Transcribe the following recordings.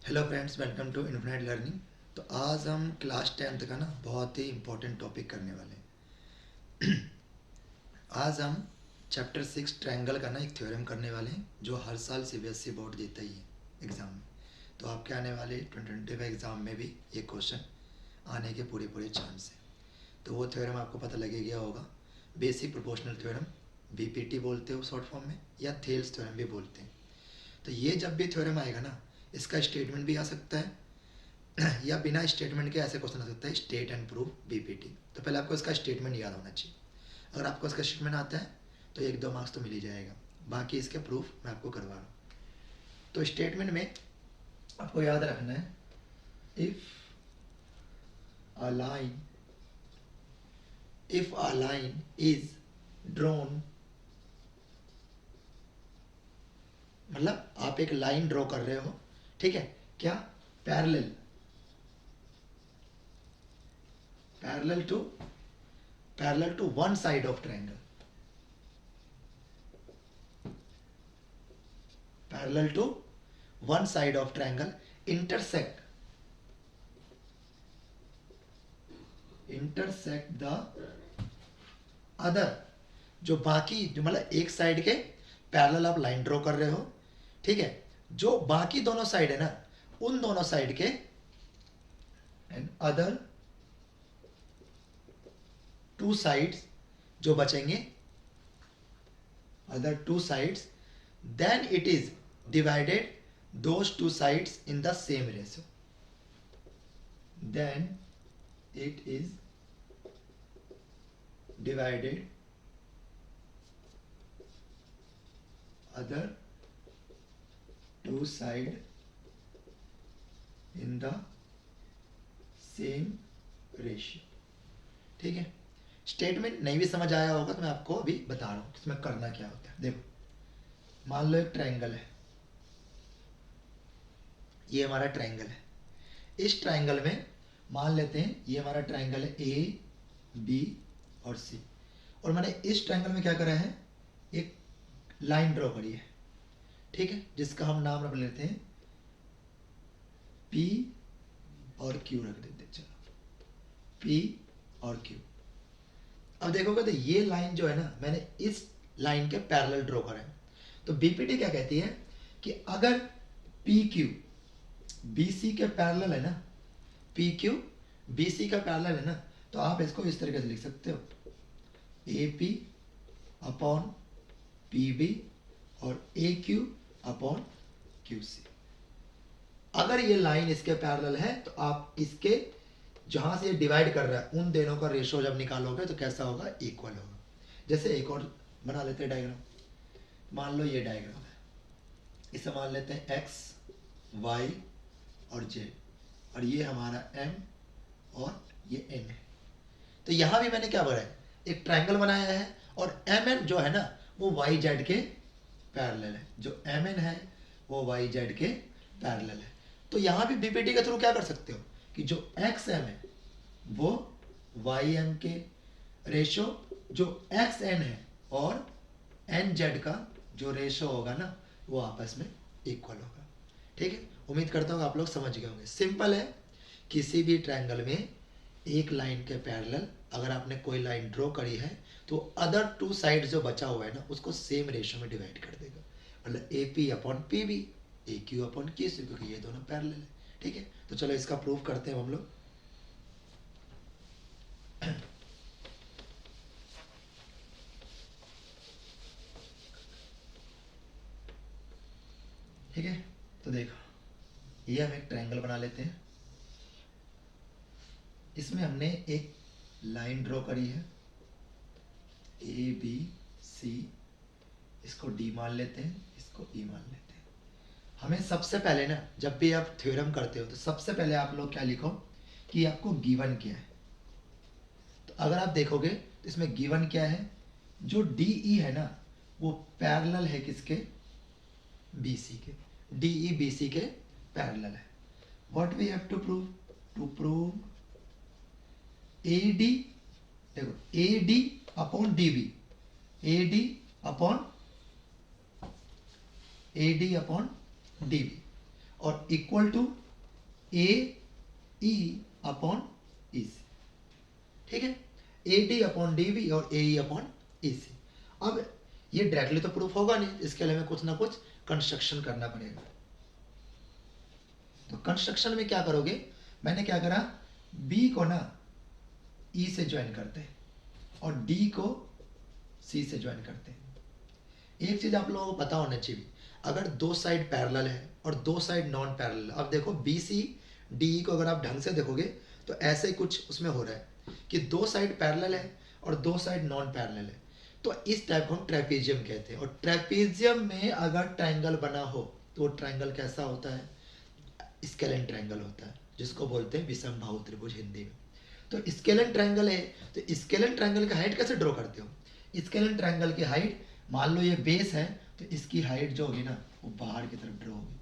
Hello friends, welcome to Infinite Learning. तो आज हम क्लास 10th का ना बहुत ही इम्पोर्टेंट टॉपिक करने वाले हैं। आज हम चैप्टर 6 ट्रायंगल का ना एक थ्योरम करने वाले हैं जो हर साल सीबीएसई बोर्ड देता ही है एग्ज़ाम में। तो आपके आने वाले 2025 एग्ज़ाम में भी ये क्वेश्चन आने के पूरे पूरे चांस हैं। तो वो थ्योरम आपको पता लगे गया होगा, बेसिक प्रोपोर्शनल थ्योरम, बीपीटी बोलते हो शॉर्ट फॉर्म में, या थेल्स थ्योरम भी बोलते हैं। तो ये जब भी थ्योरम आएगा ना, इसका स्टेटमेंट भी आ सकता है या बिना स्टेटमेंट के ऐसे क्वेश्चन आ सकता है, स्टेट एंड प्रूफ बीपीटी। तो पहले आपको इसका स्टेटमेंट याद होना चाहिए। अगर आपको इसका स्टेटमेंट आता है तो 1-2 मार्क्स तो मिल ही जाएगा, बाकी इसके प्रूफ मैं आपको करवा रहा हूँ। तो स्टेटमेंट में आपको याद रखना है, if a line is drawn, मतलब आप एक लाइन ड्रॉ कर रहे हो, ठीक है, क्या, parallel parallel to one side of triangle, parallel to one side of triangle, intersect the other, जो बाकी जो मतलब एक साइड के पैरेलल आप लाइन ड्रॉ कर रहे हो, ठीक है, जो बाकी दोनों साइड है ना, उन दोनों साइड के एंड अदर टू साइड्स जो बचेंगे, other two sides, then it is divided those two sides in the same ratio, then it is divided other two side in the same ratio। ठीक है, statement नहीं भी समझ आया होगा तो मैं आपको अभी बता रहा हूँ इसमें करना क्या होता है। देखो, मान लो एक ट्रायंगल है, ये हमारा ट्रायंगल है। इस ट्रायंगल में मान लेते हैं ये हमारा ट्रायंगल है ए बी और सी, और मैंने इस ट्रायंगल में क्या करा है, एक लाइन ड्रॉ करी है, ठीक है, जिसका हम नाम रख लेते हैं पी और क्यू रख देते हैं। चलो, पी और क्यू। अब देखोगे तो ये लाइन जो है ना, मैंने इस लाइन के पैरेलल ड्रॉ करा है। तो बीपीटी क्या कहती है कि अगर पी क्यू बीसी के पैरेलल है ना, पी क्यू बीसी का पैरेलल है ना, तो आप इसको इस तरीके से लिख सकते हो, A P upon P B और A Q upon Q C. अगर ये लाइन इसके पैरेलल है तो आप इसके जहां से डिवाइड कर रहा है उन दोनों का रेशो जब निकालोगे तो कैसा होगा, इक्वल होगा। जैसे एक और बना लेते हैं डायग्राम, मान लो ये डायग्राम है, इसे मान लेते हैं एक्स वाई और जेड, और ये हमारा एम और ये एन है। तो यहां भी मैंने क्या बनाया, एक ट्रायंगल बनाया है, और एम एन जो है ना वो वाई जेड के पैरेलल है, जो एम एन है वो वाई जेड के पैरेलल है। तो यहां भी बीपीटी के थ्रू क्या कर सकते हो कि जो एक्स एम है वो वाई एम के रेशो जो एक्स एन है और एन जेड का जो रेशो होगा ना वो आपस में इक्वल होगा। ठीक है, उम्मीद करता हूँ आप लोग समझ गए होंगे। सिंपल है, किसी भी ट्रायंगल में एक लाइन के पैरेलल अगर आपने कोई लाइन ड्रॉ करी है तो अदर टू साइड जो बचा हुआ है ना उसको सेम रेशो में डिवाइड कर देगा, मतलब A P upon P B, A Q upon Q C, क्योंकि ये दोनों पैरेलल है। ठीक है, तो चलो इसका प्रूफ करते हैं हम लोग। ठीक है, तो देखो ये हम एक ट्रायंगल बना लेते हैं, इसमें हमने एक लाइन ड्रॉ करी है ए बी सी, इसको डी मान लेते हैं, इसको ई मान लेते हैं। हमें सबसे पहले ना जब भी आप थ्योरम करते हो तो सबसे पहले आप लोग क्या लिखो कि आपको गिवन क्या है। तो अगर आप देखोगे तो इसमें गिवन क्या है, जो डी ई है ना वो पैरेलल है किसके, बी सी के, डी ई बी सी के पैरेलल है। What we have to prove A D, देखो A D upon D B, A D upon D B, और equal to A E upon E C, ठीक है, A D upon D B और A E upon E सी। अब ये directly तो proof होगा नहीं, इसके लिए हमें कुछ ना कुछ कंस्ट्रक्शन करना पड़ेगा। तो कंस्ट्रक्शन में क्या करोगे, मैंने क्या करा, बी को ना ई से ज्वाइन करते हैं और डी को सी से ज्वाइन करते हैं। एक चीज आप लोगों को पता होना चाहिए, अगर दो साइड पैरेलल है और दो साइड नॉन पैरेलल, अब देखो बी सी डी को अगर आप ढंग से देखोगे तो ऐसे कुछ उसमें हो रहा है कि दो साइड पैरेलल है और दो साइड नॉन पैरेलल है, तो इस टाइप को हम ट्रेपेजियम कहते हैं। और ट्रेपेजियम में अगर ट्रायंगल बना हो तो वो ट्रायंगल कैसा होता है, स्केलेन ट्रायंगल होता है, जिसको बोलते हैं विषमबाहु त्रिभुज हिंदी में। तो स्केलेन ट्रायंगल है, तो स्केलेन ट्रायंगल का हाइट कैसे ड्रॉ करते हो, स्केलेन ट्रायंगल की हाइट, मान लो ये बेस है तो इसकी हाइट जो होगी ना वो बाहर की तरफ ड्रॉ होगी।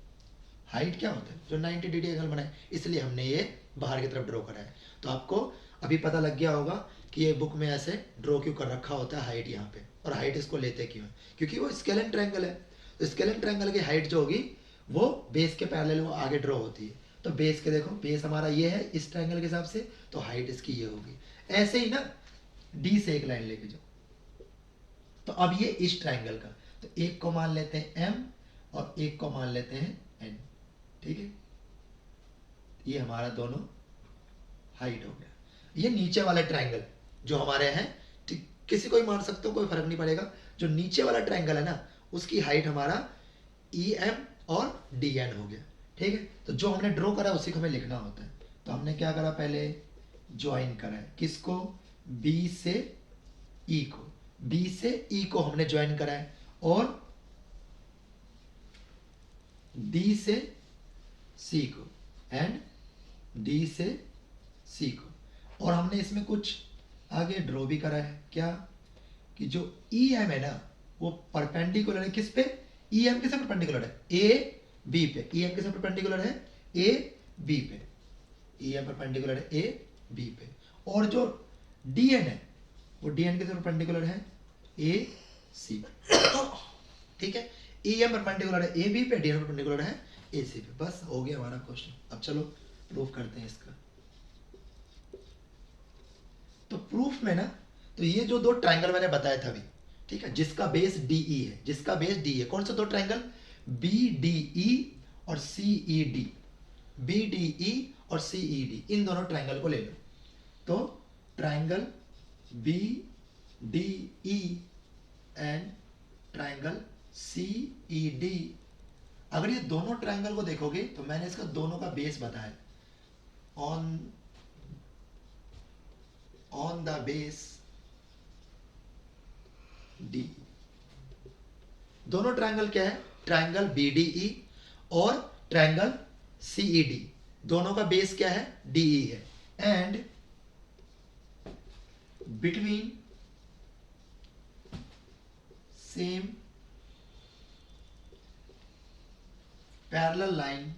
हाइट क्या होता है, जो 90 डिग्री एंगल बनाए, इसलिए हमने ये बाहर की तरफ ड्रॉ करा है। तो आपको अभी पता लग गया होगा कि ये बुक में ऐसे ड्रॉ क्यों कर रखा होता है हाइट यहाँ पे, और हाइट इसको लेते क्यों है, क्योंकि वो स्केलेन ट्रायंगल है। तो स्केलेन ट्रायंगल की हाइट जो होगी वो बेस के पैरेलल वो आगे ड्रॉ होती है। तो बेस के देखो, बेस हमारा ये है इस ट्रायंगल के हिसाब से, तो हाइट इसकी ये होगी। ऐसे ही ना डी से एक लाइन लेके जाओ, तो अब ये इस ट्रायंगल का, तो एक को मान लेते हैं एम और एक को मान लेते हैं एन, ठीक है, ये हमारा दोनों हाइट हो गया। ये नीचे वाला ट्रायंगल जो हमारे हैं, ठीक, किसी को ही मान सकते हो, कोई फर्क नहीं पड़ेगा। जो नीचे वाला ट्रायंगल है ना उसकी हाइट हमारा ई एम और डी एन हो गया, ठीक है। तो जो हमने ड्रॉ करा उसी को हमें लिखना होता है। तो हमने क्या करा, पहले ज्वाइन करा है किसको, बी से ई को, बी से ई को हमने ज्वाइन करा है, और डी से सी को एंड डी से सी को, और हमने इसमें कुछ आगे ड्रॉ भी करा है, क्या कि जो ई एम है ना वो परपेंडिकुलर है किस पे, ई एम किसे परपेंडिकुलर है, ए बी पे, ई एम किसे परपेंडिकुलर है, ए बी पे, ई एम परपेंडिकुलर है ए बी पे, और जो डी एन है वो डी एन किसे परपेंडिकुलर है, ए सी पे, ठीक है। ई एम परपेंडिकुलर है ए बी पे, डी एन परपेंडिकुलर है ए सी पे। बस हो गया हमारा क्वेश्चन। अब चलो प्रूफ करते हैं इसका। तो प्रूफ में ना, तो ये जो दो ट्रायंगल मैंने बताया था अभी, ठीक है, जिसका बेस डी ई है, जिसका बेस डी है, कौन से दो ट्रायंगल, बी डी ई और C E D, B D E और सी ई डी, इन दोनों ट्रायंगल को ले लो। तो triangle B D E and triangle C E D, अगर ये दोनों ट्रायंगल को देखोगे तो मैंने इसका दोनों का बेस बताया, ऑन द बेस डी। दोनों ट्रायंगल क्या है, ट्रायंगल बी डी ई और ट्रायंगल सी ई डी, दोनों का बेस क्या है, डी ई है, and between same parallel line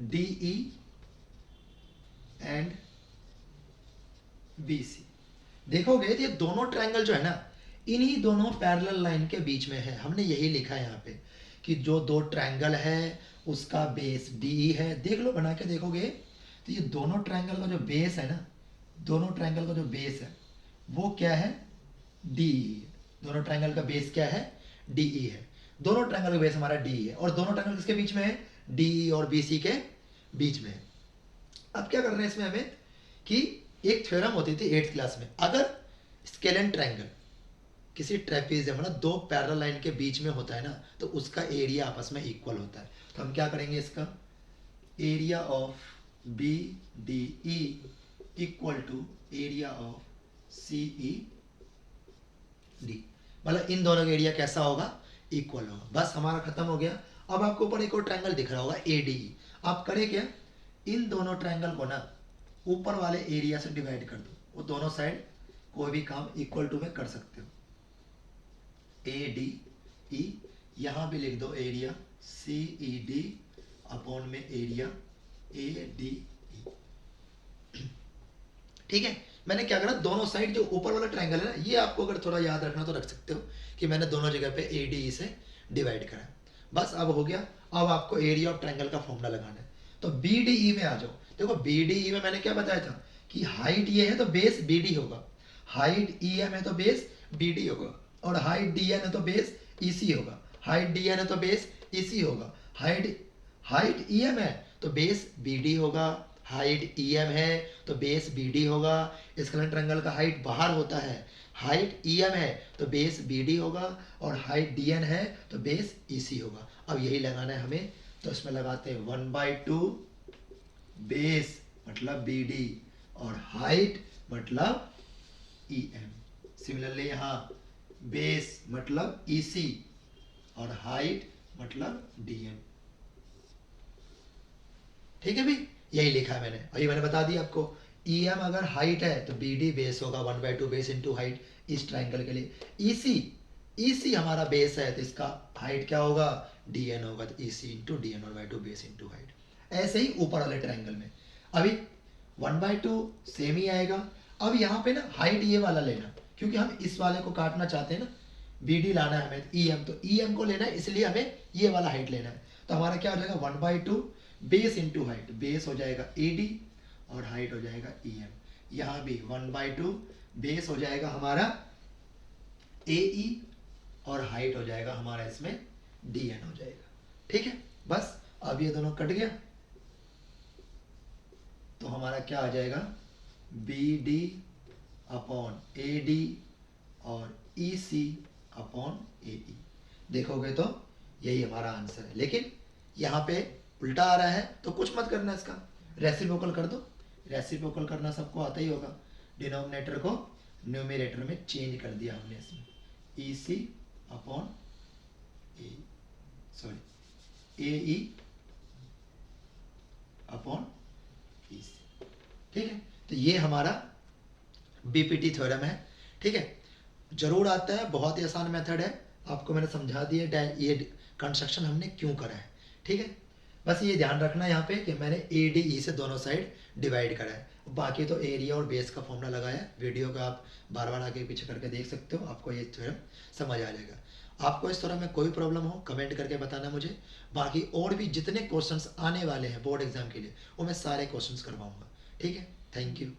D E and B C. देखोगे तो ये दोनों ट्रायंगल जो है ना इन्हीं दोनों पैरेलल लाइन के बीच में है। हमने यही लिखा है यहाँ पे कि जो दो ट्रायंगल है उसका बेस डी है। देख लो, बना के देखोगे तो ये दोनों ट्रायंगल का जो बेस है ना, दोनों ट्रायंगल का जो बेस है वो क्या है, डी। दोनों ट्रायंगल का बेस क्या है, डी है। दोनों ट्रायंगल का बेस हमारा डी है, और दोनों ट्रायंगल किसके बीच में है, डी और बी सी के बीच में है। अब क्या करना है इसमें हमें कि एक थ्योरम होती थी 8th क्लास में, अगर स्केलेन ट्रायंगल किसी ट्रेपेजियम मतलब दो पैरेलल लाइन के बीच में होता है ना तो उसका एरिया आपस में इक्वल होता है। तो हम क्या करेंगे, इसका area of B D E equal to area of C E D, मतलब इन दोनों का एरिया कैसा होगा, इक्वल होगा। बस हमारा खत्म हो गया। अब आपको ऊपर एक और ट्रायंगल दिख रहा होगा ए डी ई, आप करें क्या, इन दोनों ट्रायंगल को ना ऊपर वाले एरिया से डिवाइड कर दो, वो दोनों साइड कोई भी काम इक्वल टू में कर सकते हो। ए डी ई, यहां भी लिख दो एरिया सी ई डी अपॉन में एरिया ए डी ई, ठीक है। मैंने क्या करा, दोनों साइड जो ऊपर वाला ट्रायंगल है ना, ये आपको अगर थोड़ा याद रखना तो रख सकते हो कि मैंने दोनों जगह पे ए डी ई से डिवाइड करा। बस अब हो गया। अब आपको एरिया ऑफ ट्रायंगल का फॉर्मूला लगाना है। तो BDE में आ जाओ। देखो BDE में मैंने क्या बताया था कि हाइट ये है तो बेस BD होगा, हाइट EM है तो बेस BD होगा, और हाइट DN है तो बेस EC होगा, हाइट DN है तो बेस EC होगा, हाइट हाइट EM है तो बेस BD होगा, हाइट EM है तो बेस BD होगा। स्केलेटन ट्रायंगल का हाइट बाहर होता है, हाइट EM है तो बेस BD होगा, और हाइट DN है तो बेस EC होगा। अब यही लगाना है हमें, तो इसमें लगाते हैं 1/2 बेस मतलब BD और हाइट मतलब EM। सिमिलरली यहाँ बेस मतलब EC और हाइट मतलब DM। ठीक है भी, यही लिखा है मैंने, और ये मैंने बता दिया आपको। EM अगर हाइट है तो BD बेस होगा 1/2 बेस इंटू हाइट इस ट्राइंगल के लिए। EC हमारा बेस है तो इसका हाइट क्या होगा, DN होगा, तो EC into DN 1/2 base into height. ऐसे ही ऊपर वाले ट्राइंगल में अभी 1/2 सेम ही आएगा। अब यहाँ पे ना हाइट ये वाला लेना, क्योंकि हम इस वाले को काटना चाहते हैं ना, BD लाना है हमें, EM तो EM को लेना है, इसलिए हमें ये वाला हाइट लेना है। तो हमारा क्या हो जाएगा 1/2 बेस इंटू हाइट, बेस हो जाएगा AD और हाइट हो जाएगा EM। यहाँ भी 1/2 बेस हो जाएगा हमारा AE और हाइट हो जाएगा हमारा इसमें DN हो जाएगा। ठीक है, बस अब ये दोनों कट गया तो हमारा क्या आ जाएगा BD अपॉन AD और EC अपॉन AE। देखोगे तो यही हमारा आंसर है, लेकिन यहाँ पे उल्टा आ रहा है तो कुछ मत करना, इसका रेसिप्रोकल कर दो। रेसिप्रोकल करना सबको आता ही होगा। डिनोमिनेटर को न्यूमरेटर में चेंज कर दिया हमने इसमें, EC अपॉन ए सॉरी AE अपॉन EC। ठीक है, तो ये हमारा BPT थ्योरम है। ठीक है, जरूर आता है, बहुत ही आसान मेथड है, आपको मैंने समझा दिया ये कंस्ट्रक्शन हमने क्यों करा है। ठीक है, बस ये ध्यान रखना यहाँ पे कि मैंने ADE से दोनों साइड डिवाइड करा है। बाकी तो एरिया और बेस का फॉर्मूला लगाया, वीडियो का आप बार बार आगे पीछे करके देख सकते हो, आपको ये थ्योरम समझ आ जाएगा। आपको इस थ्योरम में कोई प्रॉब्लम हो कमेंट करके बताना मुझे। बाकी और भी जितने क्वेश्चंस आने वाले हैं बोर्ड एग्जाम के लिए वो मैं सारे क्वेश्चंस करवाऊंगा। ठीक है, थैंक यू।